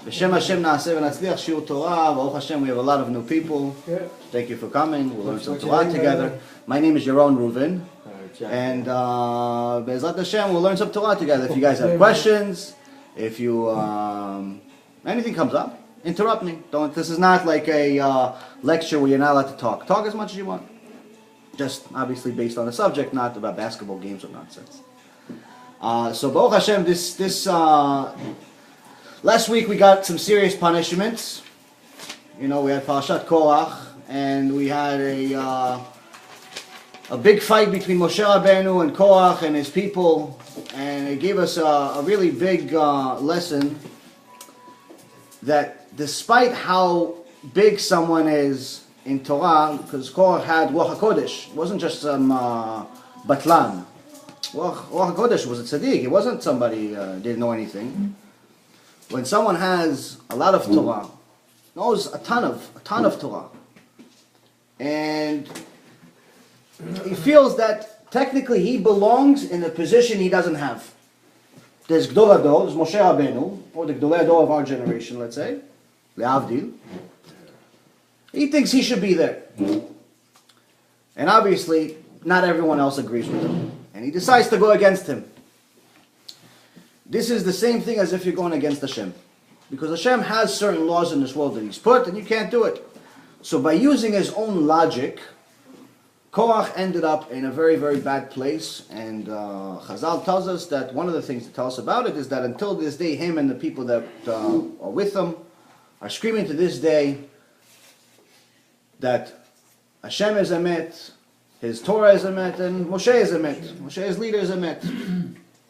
B'Shem Hashem Naaseh v'Natzliach Shiur Torah. Baruch Hashem, we have a lot of new people. Yeah. Thank you for coming. We'll learn some Torah together. My name is Yaron Reuven. And Be'ezrat Hashem, we'll learn some Torah together. If you guys have questions, if you anything comes up, interrupt me. Don't. This is not like a lecture where you're not allowed to talk. Talk as much as you want. Just obviously based on the subject, not about basketball games or nonsense. So Baruch Hashem, this last week we got some serious punishments. You know, we had Parashat Korach, and we had a big fight between Moshe Rabbeinu and Korach and his people, and it gave us a really big lesson that despite how big someone is in Torah, because Korach had Ruach HaKodesh, it wasn't just some Batlan. Ruach HaKodesh was a tzaddik, it wasn't somebody didn't know anything. When someone has a lot of Torah, knows a ton of Torah, and he feels that technically he belongs in a position he doesn't have. There's Gdol Ador, there's Moshe Rabbeinu, or the Gdol Ador of our generation, let's say, Le'avdil. He thinks he should be there. And obviously, not everyone else agrees with him. And he decides to go against him. This is the same thing as if you're going against Hashem. Because Hashem has certain laws in this world that He's put, and you can't do it. So by using his own logic, Korach ended up in a very, very bad place. And Chazal tells us that one of the things to tell us about it is that until this day, him and the people that are with him are screaming to this day that Hashem is Emet, His Torah is Emet, and Moshe is Emet. Moshe's leader is Emet.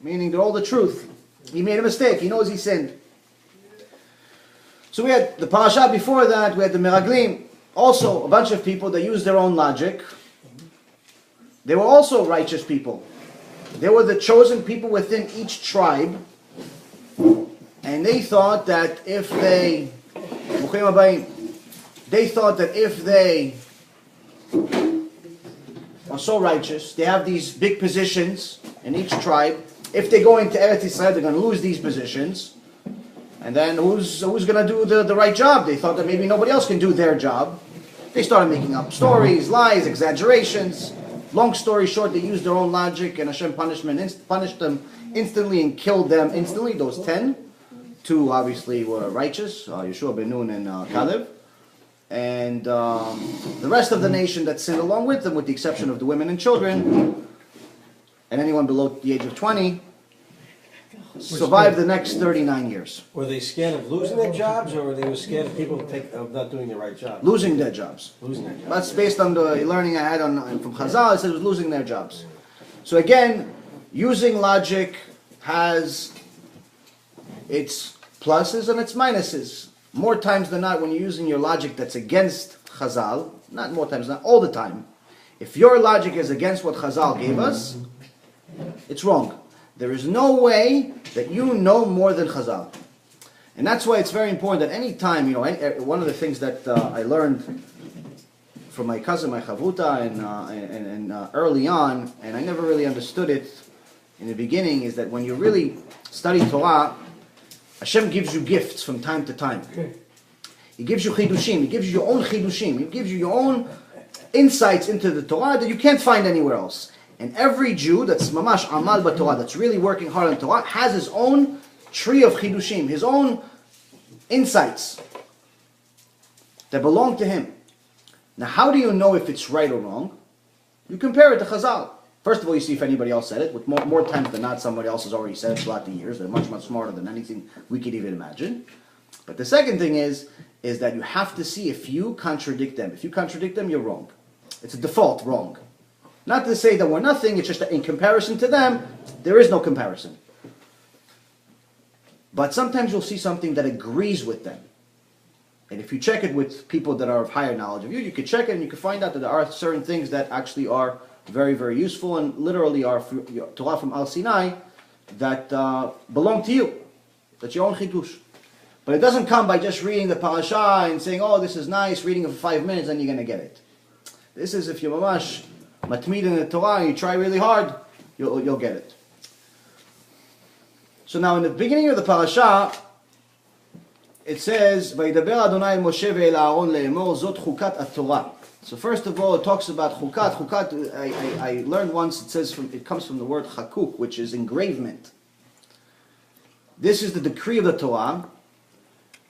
Meaning they're all the truth. He made a mistake. He knows he sinned. So we had the parasha before that, we had the Meraglim. Also, a bunch of people that used their own logic. They were also righteous people. They were the chosen people within each tribe. And they thought that if they are so righteous, they have these big positions in each tribe. If they go into Eretz Yisrael, they're going to lose these positions. And then who's going to do the right job? They thought that maybe nobody else can do their job. They started making up stories, lies, exaggerations. Long story short, they used their own logic, and Hashem punished them instantly and killed them instantly. Those 10. 2 obviously were righteous, Yeshua ben Nun and Caleb. And the rest of the nation that sinned along with them, with the exception of the women and children, and anyone below the age of 20, survived the next 39 years. Were they scared of losing their jobs, or were they scared of people of not doing the right job? Losing their jobs. Losing their jobs. That's based on the learning I had from Chazal. It said it was losing their jobs. So again, using logic has its pluses and its minuses. More times than not, when you're using your logic that's against Chazal, not more times, not all the time, if your logic is against what Chazal gave us, it's wrong. There is no way that you know more than Chazal. And that's why it's very important that any time, one of the things that I learned from my cousin, my Chavuta, and early on, and I never really understood it in the beginning, is that when you really study Torah, Hashem gives you gifts from time to time. He gives you chidushim. He gives you your own chidushim. He gives you your own insights into the Torah that you can't find anywhere else. And every Jew that's mamash amal b'Torah, that's really working hard on Torah, has his own tree of chidushim, his own insights that belong to him. Now, how do you know if it's right or wrong? You compare it to Chazal. First of all, you see if anybody else said it. With more times than not, somebody else has already said it throughout the years. They're much, much smarter than anything we could even imagine. But the second thing is that you have to see if you contradict them. If you contradict them, you're wrong. It's a default wrong. Not to say that we're nothing, it's just that in comparison to them, there is no comparison. But sometimes you'll see something that agrees with them. And if you check it with people that are of higher knowledge of you, you can check it and you can find out that there are certain things that actually are very, very useful and literally are Torah from Al Sinai that belong to you. That's your own chidush. But it doesn't come by just reading the parasha and saying, oh, this is nice, reading it for 5 minutes, and you're going to get it. This is if you're mamash matmid in the Torah and you try really hard, you'll get it. So now in the beginning of the parasha, it says, "Vayidaber Adonai el Moshe ve'el Aaron le'emor, zot chukat haTorah." So first of all, it talks about chukat. Chukat, I learned once, it comes from the word chakuk, which is engravement. This is the decree of the Torah.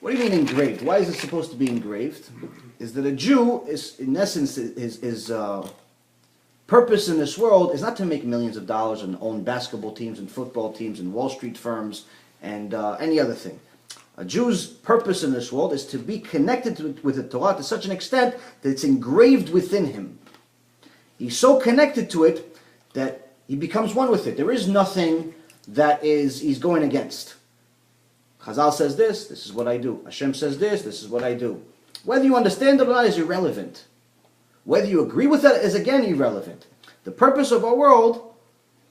What do you mean engraved? Why is it supposed to be engraved? Is that a Jew is, in essence, his purpose in this world is not to make millions of dollars and own basketball teams and football teams and Wall Street firms and any other thing. A Jew's purpose in this world is to be connected with the Torah to such an extent that it's engraved within him. He's so connected to it that he becomes one with it. There is nothing that he's going against. Chazal says this is what I do. Hashem says this is what I do. Whether you understand it or not is irrelevant. Whether you agree with that is again irrelevant. The purpose of our world,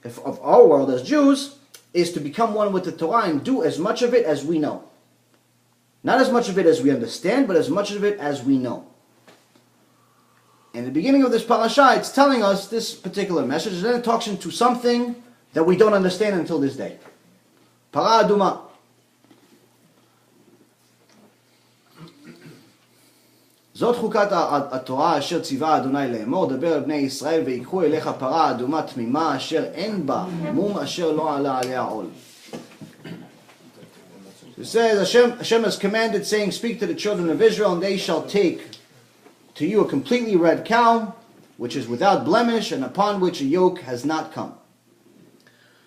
of our world as Jews, is to become one with the Torah and do as much of it as we know. Not as much of it as we understand, but as much of it as we know. In the beginning of this parasha, it's telling us this particular message, and then it talks into something that we don't understand until this day. Para aduma. זאת חוקת התורה אשר ציווה אדוני לאמור, דבר על בני ישראל ויקחו אליך פרה אדומה תמימה אשר אין בה מום אשר לא עלה עליה עול. It says Hashem has commanded, saying, speak to the children of Israel, and they shall take to you a completely red cow, which is without blemish, and upon which a yoke has not come.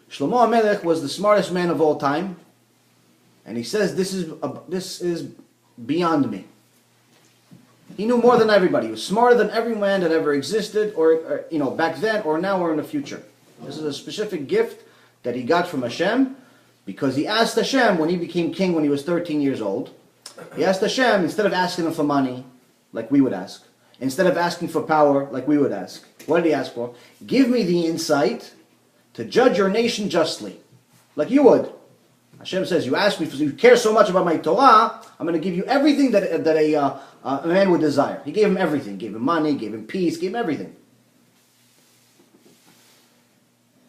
Shlomo HaMelech was the smartest man of all time, and he says, this is beyond me. He knew more than everybody. He was smarter than every man that ever existed, or back then, or now, or in the future. This is a specific gift that he got from Hashem, because he asked Hashem when he became king when he was 13 years old. He asked Hashem, instead of asking him for money, like we would ask, instead of asking for power, like we would ask, what did he ask for? Give me the insight to judge your nation justly, like you would. Hashem says, you ask me, you care so much about my Torah, I'm going to give you everything that a man would desire. He gave him everything. Gave him money, gave him peace, gave him everything.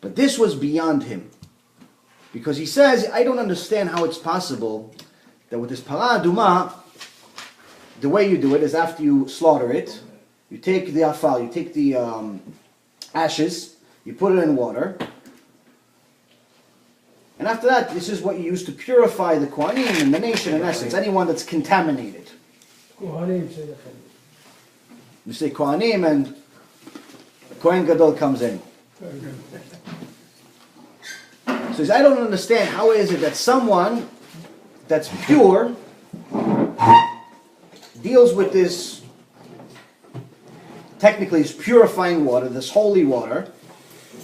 But this was beyond him. Because he says, I don't understand how it's possible that with this para aduma, the way you do it is after you slaughter it, you take the afal, you take the ashes, you put it in water, and after that, this is what you use to purify the Kohanim and the nation, in essence, anyone that's contaminated. You say Kohanim and Kohen Gadol comes in. So he says, I don't understand, how is it that someone that's pure deals with this, technically it's purifying water, this holy water,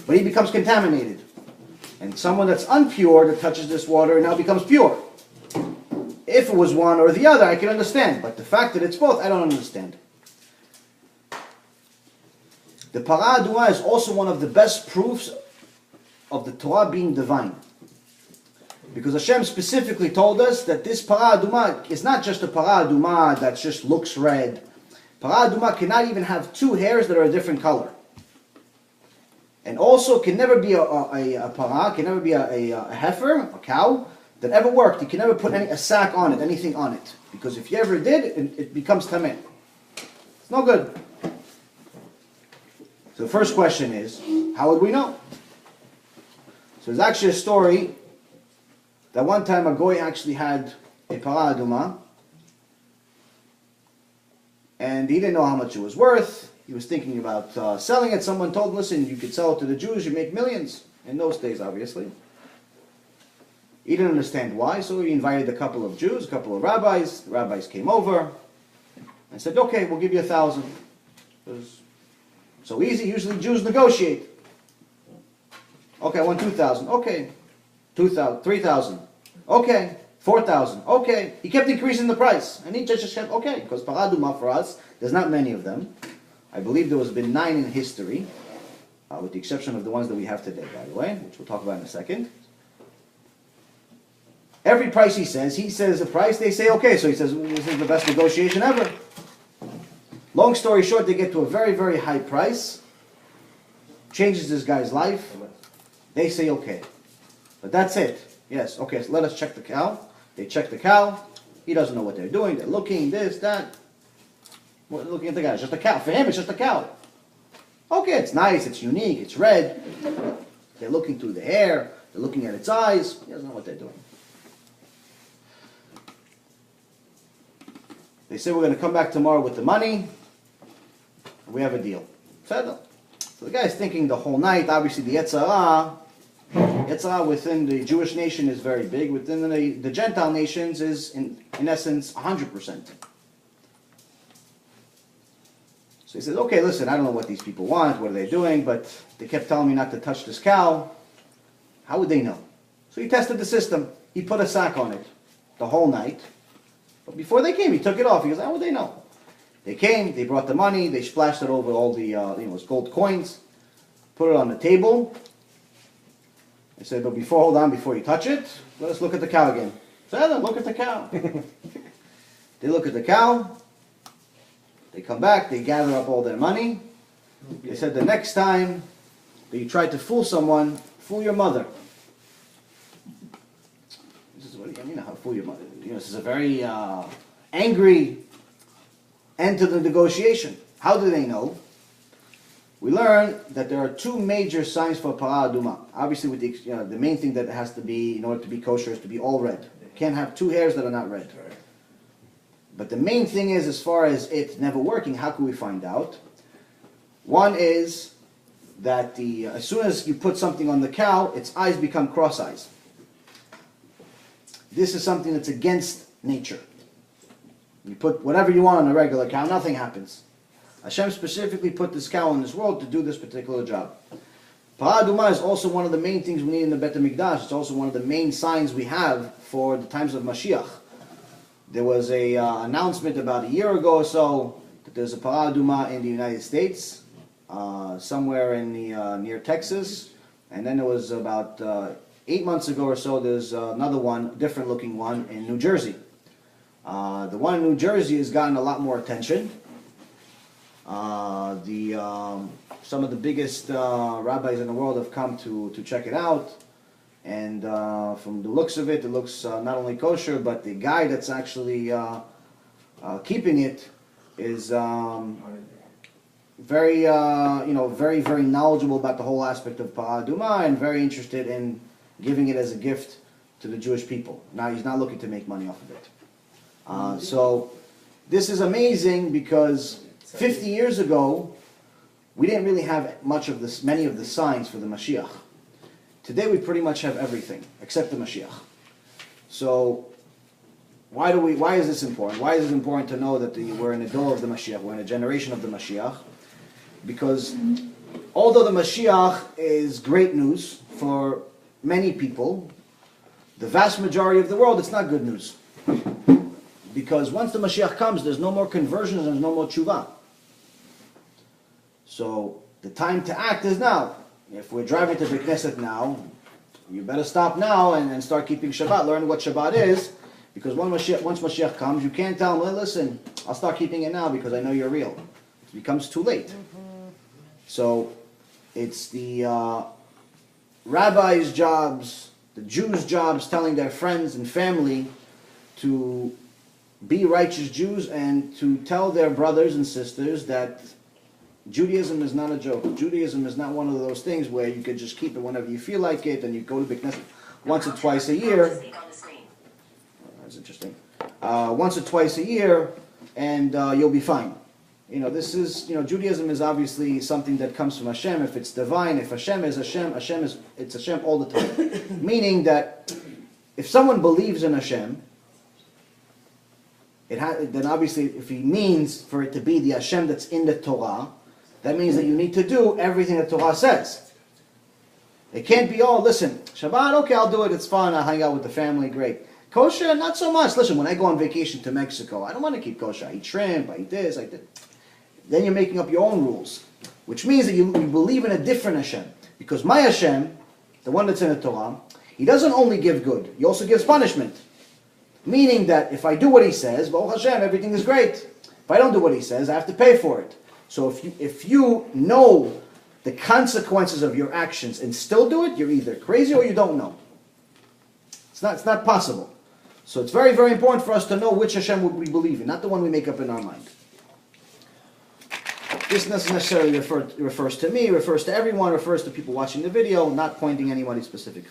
but he becomes contaminated. And someone that's impure that touches this water now becomes pure. If it was one or the other, I can understand. But the fact that it's both, I don't understand. The para aduma is also one of the best proofs of the Torah being divine. Because Hashem specifically told us that this para aduma is not just a para aduma that just looks red. Para aduma cannot even have two hairs that are a different color. And also can never be a para, can never be a heifer, a cow, that ever worked. You can never put a sack on it, anything on it. Because if you ever did, it becomes tameh. It's no good. So the first question is, how would we know? So there's actually a story that one time a goy actually had a para aduma, and he didn't know how much it was worth. He was thinking about selling it. Someone told him, listen, you could sell it to the Jews, you make millions. In those days, obviously. He didn't understand why, so he invited a couple of Jews, a couple of rabbis. The rabbis came over and said, okay, we'll give you 1,000. It was so easy. Usually Jews negotiate. Okay, I want 2,000. Okay. 2,000, 3,000. Okay. 4,000. Okay. He kept increasing the price. And he just kept, okay, because para aduma for us, there's not many of them. I believe there has been 9 in history, with the exception of the ones that we have today, by the way, which we'll talk about in a second. Every price he says a price, they say okay, so he says, this is the best negotiation ever. Long story short, they get to a very, very high price, changes this guy's life, they say okay. But that's it. Yes, okay, so let us check the cow. They check the cow, He doesn't know what they're doing. They're looking, this, that. Well, looking at the guy. It's just a cow. For him, it's just a cow. Okay, it's nice, it's unique, it's red. They're looking through the hair. They're looking at its eyes. He doesn't know what they're doing. They say we're going to come back tomorrow with the money. We have a deal. So the guy's thinking the whole night. Obviously, the Yetzirah within the Jewish nation is very big. Within the Gentile nations is, in essence, 100%. So he says, okay, listen, I don't know what these people want. What are they doing? But they kept telling me not to touch this cow. How would they know? So he tested the system. He put a sack on it the whole night. But before they came, he took it off. He goes, how would they know? They came, they brought the money, they splashed it over all the it's gold coins, put it on the table. They said, but hold on, before you touch it, let us look at the cow again. So look at the cow. They look at the cow, they come back, they gather up all their money. They said, the next time that you try to fool someone, fool your mother. He says, what do you mean, how to fool your mother? This is a very angry end to the negotiation. How do they know? We learn that there are two major signs for para aduma. Obviously, with the main thing that has to be, in order to be kosher, is to be all red. You can't have two hairs that are not red. But the main thing is, as far as it never working, how can we find out? One is that as soon as you put something on the cow, its eyes become cross eyes. This is something that's against nature. You put whatever you want on a regular cow, nothing happens. Hashem specifically put this cow in this world to do this particular job. Para aduma is also one of the main things we need in the Bet HaMikdash. It's also one of the main signs we have for the times of Mashiach. There was a announcement about a year ago or so that there's a para aduma in the United States, somewhere in near Texas, and then there was about 8 months ago or so, there's another one, different looking one, in New Jersey. The one in New Jersey has gotten a lot more attention. Some of the biggest rabbis in the world have come to check it out. And from the looks of it, it looks not only kosher, but the guy that's actually keeping it is very, very knowledgeable about the whole aspect of para aduma and very interested in giving it as a gift to the Jewish people. Now, he's not looking to make money off of it. So this is amazing because 50 years ago, we didn't really have many of the signs for the Mashiach. Today we pretty much have everything except the Mashiach. So why is this important? Why is it important to know that we're in the door of the Mashiach, we're in a generation of the Mashiach? Because although the Mashiach is great news for many people, the vast majority of the world, it's not good news. Because once the Mashiach comes, there's no more conversions, there's no more tshuva. So the time to act is now. If we're driving to the Knesset now, you better stop now and start keeping Shabbat, learn what Shabbat is, because once Mashiach comes, you can't tell him, well, listen, I'll start keeping it now because I know you're real. It becomes too late. So it's the rabbis' jobs, the Jews' jobs, telling their friends and family to be righteous Jews and to tell their brothers and sisters that Judaism is not a joke. Judaism is not one of those things where you could just keep it whenever you feel like it and you go to the Knesset once or twice a year. That's interesting. Once or twice a year and you'll be fine. Judaism is obviously something that comes from Hashem. If it's divine, if Hashem is Hashem, it's Hashem all the time. Meaning that if someone believes in Hashem, then obviously if he means for it to be the Hashem that's in the Torah, that means that you need to do everything the Torah says. It can't be, listen, Shabbat, okay, I'll do it, it's fun, I'll hang out with the family, great. Kosher, not so much. Listen, when I go on vacation to Mexico, I don't want to keep kosher. I eat shrimp, I eat this, I eat that. Then you're making up your own rules, which means that you believe in a different Hashem. Because my Hashem, the one that's in the Torah, he doesn't only give good, he also gives punishment. Meaning that if I do what he says, Baruch Hashem, everything is great. If I don't do what he says, I have to pay for it. So if you know the consequences of your actions and still do it, you're either crazy or you don't know. It's not possible. So it's very, very important for us to know which Hashem we believe in, not the one we make up in our mind. This doesn't necessarily refers to me, refers to everyone, refers to people watching the video, not pointing anybody specific.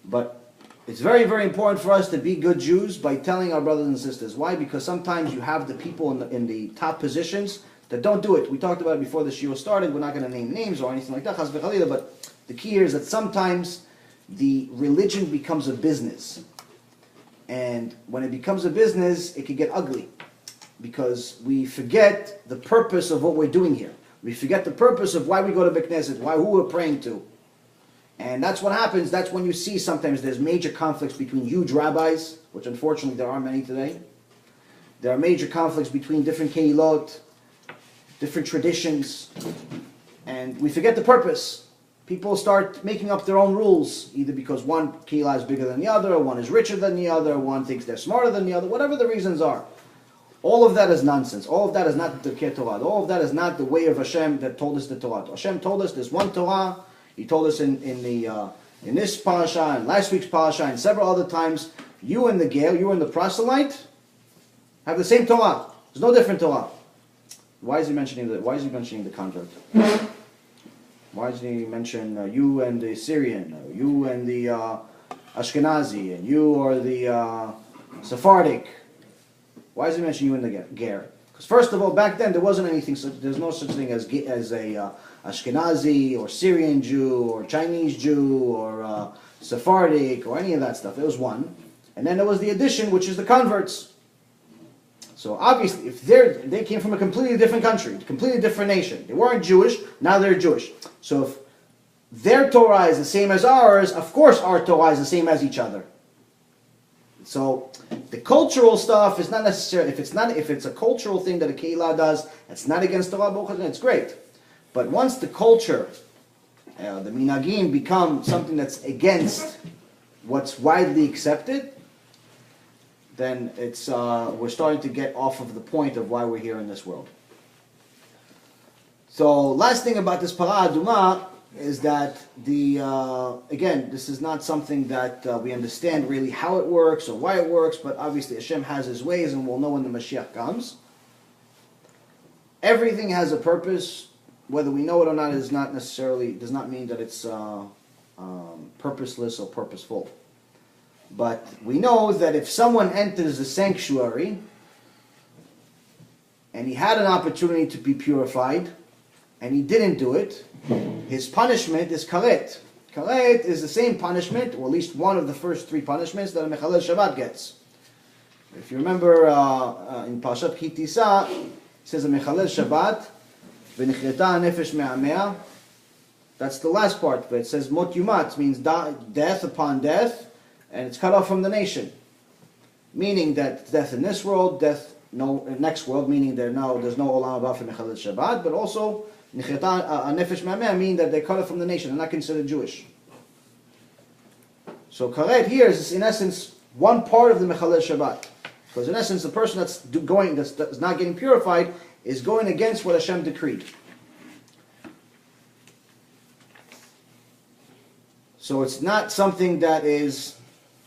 But it's very, very important for us to be good Jews by telling our brothers and sisters. Why? Because sometimes you have the people in the top positions that don't do it. We talked about it before the shiur started. We're not going to name names or anything like that, but the key here is that sometimes the religion becomes a business. And when it becomes a business, it can get ugly. Because we forget the purpose of what we're doing here. We forget the purpose of why we go to Beit Knesset, who we're praying to. And that's what happens. That's when you see sometimes there's major conflicts between huge rabbis, which unfortunately there are many today. There are major conflicts between different kehilot, different traditions, and we forget the purpose. People start making up their own rules, either because one kehillah is bigger than the other, or one is richer than the other, or one thinks they're smarter than the other, whatever the reasons are. All of that is nonsense. All of that is not the Torah. All of that is not the way of Hashem that told us the Torah. Hashem told us there's one Torah. He told us in this parasha and last week's parasha and several other times, you and the Gael, you and the proselyte, have the same Torah. There's no different Torah. Why is he mentioning the convert? Why does he mention you and the Syrian, you and the Ashkenazi, and you or the Sephardic? Why does he mention you and the Ger? Because first of all, back then there wasn't anything. There's no such thing as a Ashkenazi or Syrian Jew or Chinese Jew or Sephardic or any of that stuff. It was one, and then there was the addition, which is the converts. So obviously, if they came from a completely different country, a completely different nation, they weren't Jewish. Now they're Jewish. So if their Torah is the same as ours, of course our Torah is the same as each other. So the cultural stuff is not necessary. If it's a cultural thing that a kehillah does, it's not against Torah, it's great. But once the culture, the minhagim, become something that's against what's widely accepted, then it's we're starting to get off of the point of why we're here in this world. So last thing about this para aduma is that again, this is not something that we understand really how it works or why it works, but obviously Hashem has His ways, and we'll know when the Mashiach comes. Everything has a purpose. Whether we know it or not does not mean that it's purposeless or purposeful. But we know that if someone enters the sanctuary and he had an opportunity to be purified and he didn't do it, his punishment is karet. Karet is the same punishment, or at least one of the first three punishments that a mechalel Shabbat gets. If you remember in Parashat Ki Tisa, it says a mechalel Shabbat v'nichreta nefesh me'amea. That's the last part, but it says mot yumat, means death upon death, and it's cut off from the nation. Meaning that death in this world, death next world, meaning there's no olam haba for mechalel Shabbat, but also Nichreta nefesh me'amea mean that they're cut off from the nation, they're not considered Jewish. So karet here is in essence one part of the mechalel Shabbat, because in essence the person that's not getting purified is going against what Hashem decreed. So it's not something that is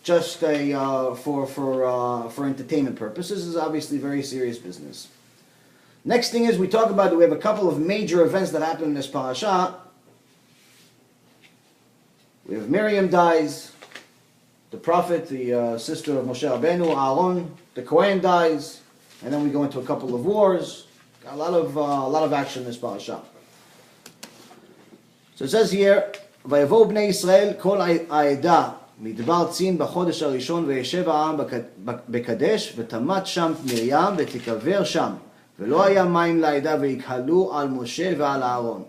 just for entertainment purposes. This is obviously very serious business. Next thing is we talk about that we have a couple of major events that happen in this parasha. We have Miriam dies, the prophet, the sister of Moshe Rabbeinu, Aaron, the Kohen dies, and then we go into a couple of wars. Got a lot of action in this parasha. So it says here, ויבואו בני ישראל כל העדה מדבר צין בחודש הראשון וישב העם בקדש ותמת שם מרים ותקבר שם ולא היה מים לעדה ויקהלו על משה ועל אהרון.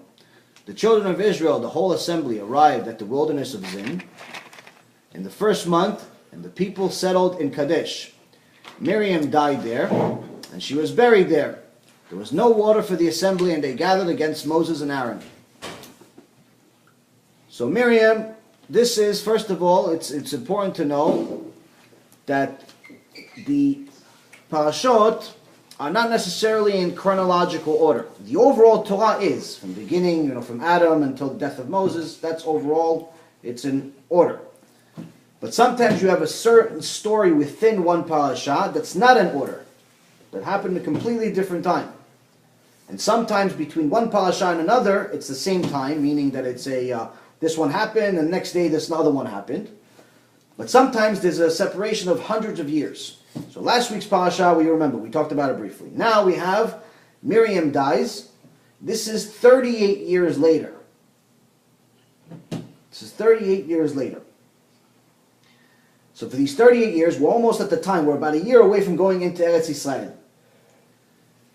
The children of Israel, the whole assembly, arrived at the wilderness of Zin in the first month, and the people settled in Kadesh. Miriam died there, and she was buried there. There was no water for the assembly, and they gathered against Moses and Aaron. So Miriam, this is, first of all, it's important to know that the parashot are not necessarily in chronological order. The overall Torah is, from the beginning, from Adam until the death of Moses, that's overall, it's in order. But sometimes you have a certain story within one parasha that's not in order, that happened at a completely different time. And sometimes between one parasha and another, it's the same time, meaning that it's this one happened, and the next day this other one happened. But sometimes there's a separation of hundreds of years. So last week's parasha, we remember, we talked about it briefly. Now we have Miriam dies. This is 38 years later. This is 38 years later. So for these 38 years, we're almost at the time, we're about a year away from going into Eretz Yisrael.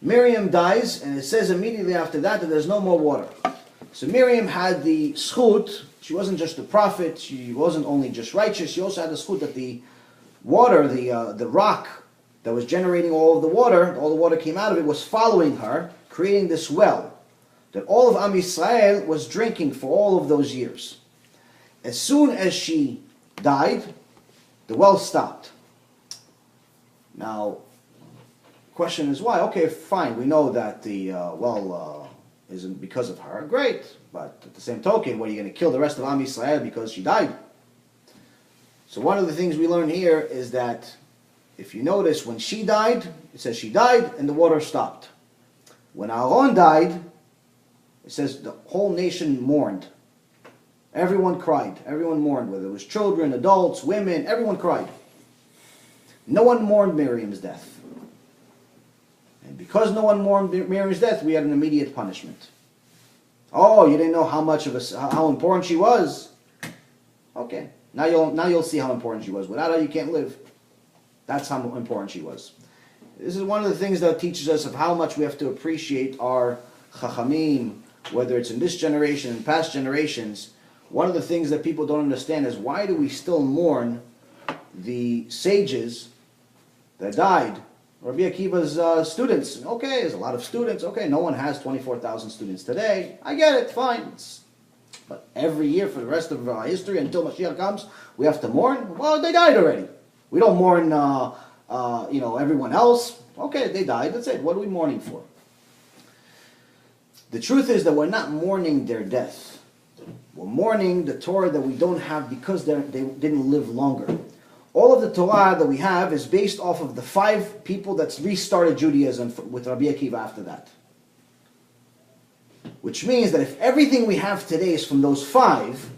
Miriam dies, and it says immediately after that there's no more water. So Miriam had the schut. She wasn't just a prophet, she wasn't only just righteous, she also had the schut that the water, the rock that was generating all the water came out of it, was following her, creating this well that all of Am Yisrael was drinking for all of those years. As soon as she died, the well stopped. Now, question is why? Okay, fine, we know that the well isn't because of her. Great, but at the same token, what, are you going to kill the rest of Am Yisrael because she died? So one of the things we learn here is that if you notice, when she died, it says she died and the water stopped. When Aaron died, it says the whole nation mourned. Everyone cried. Everyone mourned, whether it was children, adults, women, everyone cried. No one mourned Miriam's death. And because no one mourned Miriam's death, we had an immediate punishment. Oh, you didn't know how important she was? Okay. Now you'll see how important she was. Without her, you can't live. That's how important she was. This is one of the things that teaches us of how much we have to appreciate our chachamim, whether it's in this generation and past generations. One of the things that people don't understand is, why do we still mourn the sages that died? Rabbi Akiva's students. Okay, there's a lot of students. Okay, no one has 24,000 students today. I get it, fine. But every year for the rest of our history until Mashiach comes, we have to mourn? Well, they died already. We don't mourn everyone else. Okay, they died. That's it. What are we mourning for? The truth is that we're not mourning their death. We're mourning the Torah that we don't have because they didn't live longer. All of the Torah that we have is based off of the 5 people that restarted Judaism with Rabbi Akiva after that. Which means that if everything we have today is from those 5,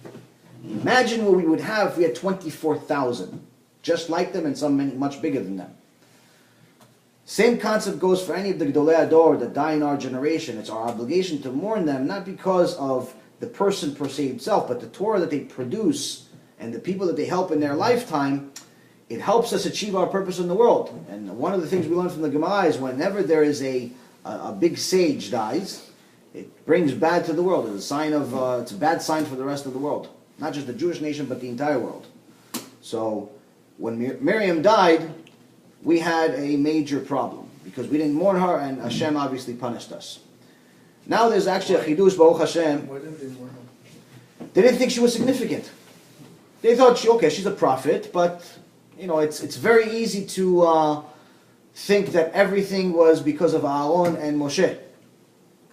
imagine what we would have if we had 24,000. Just like them and some much bigger than them. Same concept goes for any of the Gedolei Ador that die in our generation. It's our obligation to mourn them, not because of the person per se himself, but the Torah that they produce and the people that they help in their lifetime. It helps us achieve our purpose in the world. And one of the things we learn from the Gemara is, whenever there is a big sage dies, it brings bad to the world. It's a sign of it's a bad sign for the rest of the world, not just the Jewish nation, but the entire world. So when Miriam died, we had a major problem because we didn't mourn her, and Hashem obviously punished us. Now there's actually a chidush, Baruch Hashem. Why didn't they mourn her? They didn't think she was significant. They thought, she's a prophet, but it's very easy to think that everything was because of Aaron and Moshe.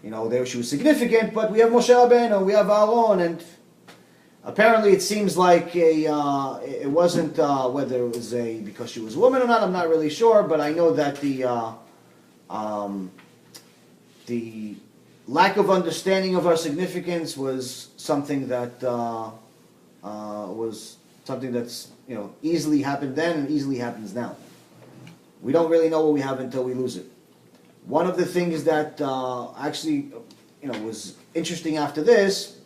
She was significant, but we have Moshe Rabbeinu, we have Aaron, and apparently it seems like it wasn't whether it was because she was a woman or not. I'm not really sure, but I know that the lack of understanding of our significance was something that that's easily happened then and easily happens now. We don't really know what we have until we lose it. One of the things that actually was interesting after this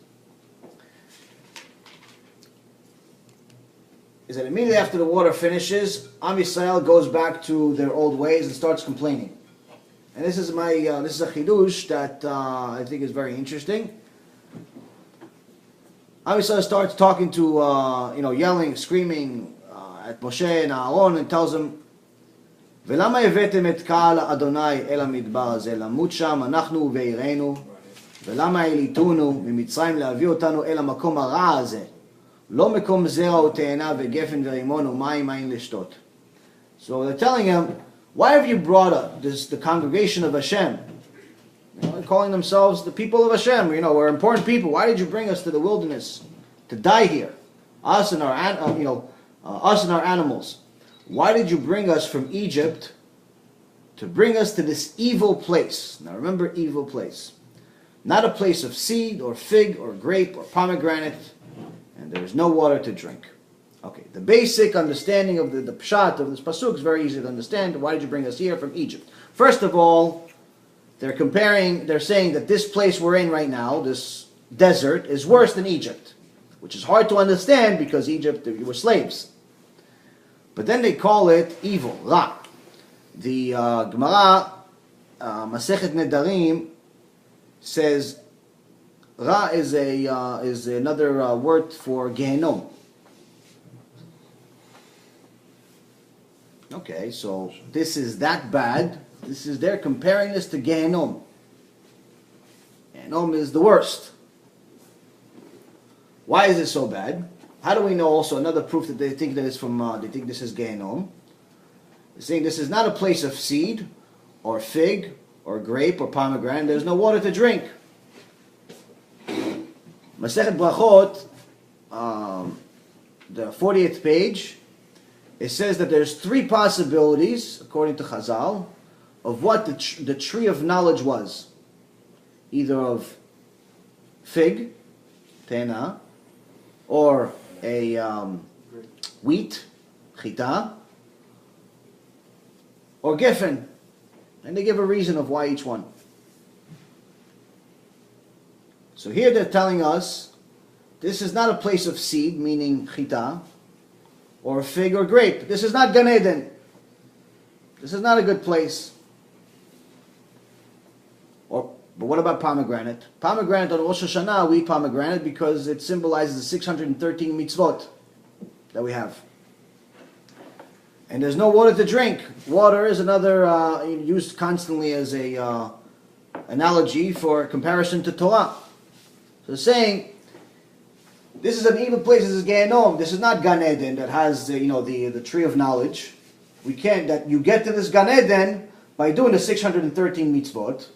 is that immediately after the water finishes, Am Yisrael goes back to their old ways and starts complaining. And this is a chidush that I think is very interesting. Am Yisrael starts talking to, yelling, screaming at Moshe and Aaron, and tells them, ולמה הבאתם את קהל אדוני אל המדבר הזה למות שם אנחנו ובעירנו ולמה העליתונו ממצרים להביא אותנו אל המקום הרע הזה לא מקום זרע ותאנה וגפן ורימון ומים אין לשתות. So they're telling him, why have you brought up the congregation of Hashem? Calling themselves the people of Hashem. We're important people. Why did you bring us to the wilderness to die here? Us and our us and our animals. Why did you bring us from Egypt to bring us to this evil place? Now remember, evil place. Not a place of seed or fig or grape or pomegranate, and there is no water to drink. Okay, the basic understanding of the pshat of this pasuk is very easy to understand. Why did you bring us here from Egypt? First of all, they're saying that this place we're in right now, this desert, is worse than Egypt, which is hard to understand because Egypt, you were slaves. But then they call it evil, Ra. The Gemara, Masechet Nedarim, says Ra is another word for Gehenom. Okay, so this is that bad. They're comparing this to Gehenom. Gehenom is the worst. Why is it so bad? How do we know also another proof that they think that it's from, they think this is Gehenom? They're saying this is not a place of seed, or fig, or grape, or pomegranate. There's no water to drink. Masechet Brachot, the 40th page, it says that there's three possibilities, according to Chazal, of what the tree of knowledge was. Either of fig, tena, or a wheat, chita, or geffen. And they give a reason of why each one. So here they're telling us, this is not a place of seed, meaning chita, or fig or grape. This is not Gan Eden. This is not a good place. But what about pomegranate? Pomegranate on Rosh Hashanah, we eat pomegranate because it symbolizes the 613 mitzvot that we have. And there's no water to drink. Water is another used constantly as a analogy for comparison to Torah. So saying, this is an evil place. This is Gehenom. This is not Gan Eden that has the tree of knowledge. We can't. That you get to this Gan Eden by doing the 613 mitzvot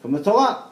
from the Torah.